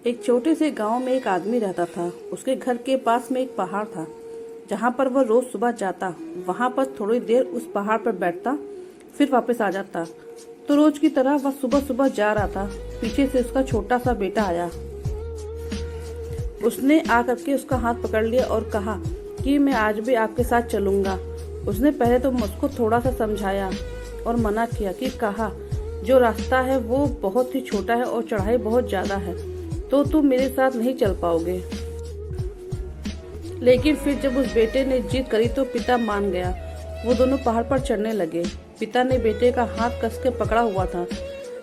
एक छोटे से गांव में एक आदमी रहता था। उसके घर के पास में एक पहाड़ था जहां पर वह रोज सुबह जाता, वहां पर थोड़ी देर उस पहाड़ पर बैठता, फिर वापस आ जाता। तो रोज की तरह वह सुबह सुबह जा रहा था। पीछे से उसका छोटा सा बेटा आया। उसने आकर के उसका हाथ पकड़ लिया और कहा कि मैं आज भी आपके साथ चलूंगा। उसने पहले तो मुझको थोड़ा सा समझाया और मना किया कि कहा जो रास्ता है वो बहुत ही छोटा है और चढ़ाई बहुत ज्यादा है, तो तुम मेरे साथ नहीं चल पाओगे। लेकिन फिर जब उस बेटे ने जिद करी तो पिता मान गया। वो दोनों पहाड़ पर चढ़ने लगे। पिता ने बेटे का हाथ कस के पकड़ा हुआ था।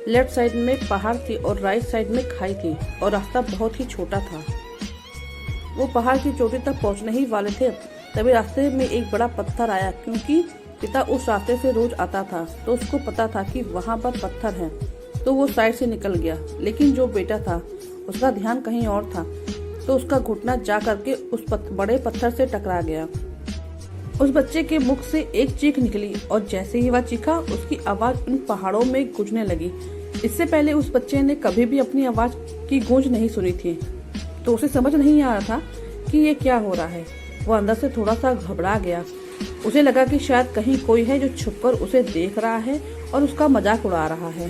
लेफ्ट साइड में पहाड़ थी और राइट साइड में खाई थी और रास्ता बहुत ही छोटा था। वो पहाड़ की चोटी तक पहुंचने ही वाले थे, तभी रास्ते में एक बड़ा पत्थर आया। क्योंकि पिता उस रास्ते से रोज आता था तो उसको पता था कि वहाँ पर पत्थर है, तो वो साइड से निकल गया। लेकिन जो बेटा था उसका ध्यान कहीं और था, तो उसका घुटना जा करके उस बड़े पत्थर से टकरा गया। उस बच्चे के मुख से एक चीख निकली और जैसे ही वह चीखा उसकी आवाज उन पहाड़ों में गूंजने लगी। इससे पहले उस बच्चे ने कभी भी अपनी आवाज की गूंज नहीं सुनी थी, तो उसे समझ नहीं आ रहा था कि ये क्या हो रहा है। वो अंदर से थोड़ा सा घबरा गया। उसे लगा कि शायद कहीं कोई है जो छुपकर उसे देख रहा है और उसका मजाक उड़ा रहा है।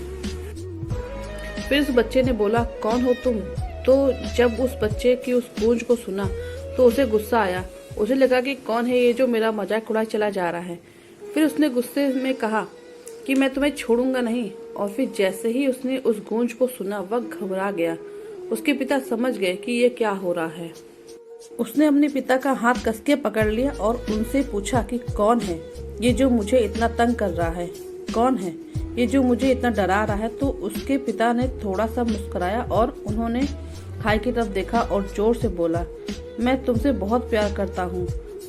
फिर उस बच्चे ने बोला, कौन हो तुम? तो जब उस बच्चे की उस गूंज को सुना तो उसे गुस्सा आया। उसे लगा कि कौन है ये जो मेरा मजाक उड़ाए चला जा रहा है। फिर उसने गुस्से में कहा कि मैं तुम्हें छोड़ूंगा नहीं। और फिर जैसे ही उसने उस गूंज को सुना वह घबरा गया। उसके पिता समझ गए कि ये क्या हो रहा है। उसने अपने पिता का हाथ कस के पकड़ लिया और उनसे पूछा कि कौन है ये जो मुझे इतना तंग कर रहा है, कौन है ये जो मुझे इतना डरा रहा है। तो उसके पिता ने थोड़ा सा मुस्कुराया और उन्होंने खाई की तरफ देखा और जोर से बोला, मैं तुमसे बहुत प्यार करता हूँ।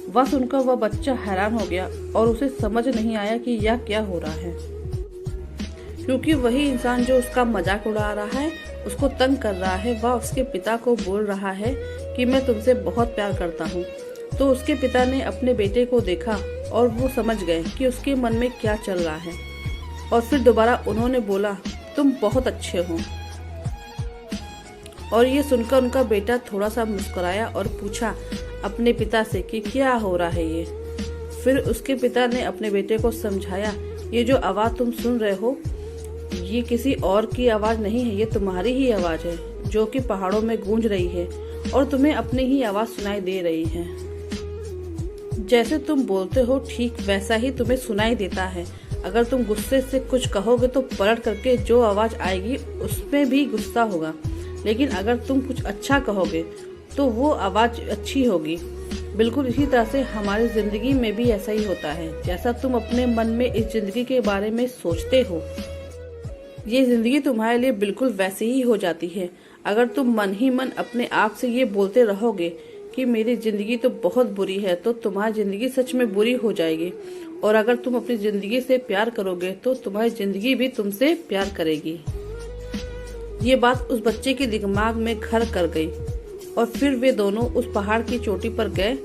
वह सुनकर वह बच्चा हैरान हो गया और उसे समझ नहीं आया कि यह क्या हो रहा है, क्योंकि वही इंसान जो उसका मजाक उड़ा रहा है, उसको तंग कर रहा है, वह उसके पिता को बोल रहा है कि मैं तुमसे बहुत प्यार करता हूँ। तो उसके पिता ने अपने बेटे को देखा और वो समझ गए कि उसके मन में क्या चल रहा है। और फिर दोबारा उन्होंने बोला, तुम बहुत अच्छे हो। और ये सुनकर उनका बेटा थोड़ा सा मुस्कुराया और पूछा अपने पिता से कि क्या हो रहा है ये। फिर उसके पिता ने अपने बेटे को समझाया, ये जो आवाज तुम सुन रहे हो ये किसी और की आवाज नहीं है, ये तुम्हारी ही आवाज है जो कि पहाड़ों में गूंज रही है और तुम्हें अपनी ही आवाज सुनाई दे रही है। जैसे तुम बोलते हो ठीक वैसा ही तुम्हें सुनाई देता है। अगर तुम गुस्से से कुछ कहोगे तो पलट करके जो आवाज आएगी उसमें भी गुस्सा होगा, लेकिन अगर तुम कुछ अच्छा कहोगे तो वो आवाज अच्छी होगी। बिल्कुल इसी तरह से हमारी जिंदगी में भी ऐसा ही होता है। जैसा तुम अपने मन में इस जिंदगी के बारे में सोचते हो, ये जिंदगी तुम्हारे लिए बिल्कुल वैसे ही हो जाती है। अगर तुम मन ही मन अपने आप से ये बोलते रहोगे कि मेरी जिंदगी तो बहुत बुरी है, तो तुम्हारी जिंदगी सच में बुरी हो जाएगी। और अगर तुम अपनी जिंदगी से प्यार करोगे तो तुम्हारी जिंदगी भी तुमसे प्यार करेगी। ये बात उस बच्चे के दिमाग में घर कर गई और फिर वे दोनों उस पहाड़ की चोटी पर गए।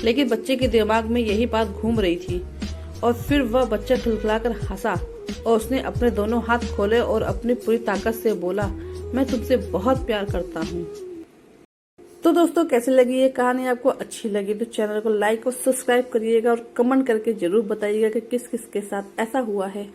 लेकिन बच्चे के दिमाग में यही बात घूम रही थी। और फिर वह बच्चा खिलखिलाकर हंसा और उसने अपने दोनों हाथ खोले और अपनी पूरी ताकत से बोला, मैं तुमसे बहुत प्यार करता हूँ। तो दोस्तों, कैसी लगी ये कहानी? आपको अच्छी लगी तो चैनल को लाइक और सब्सक्राइब करिएगा और कमेंट करके जरूर बताइएगा कि किस किस के साथ ऐसा हुआ है।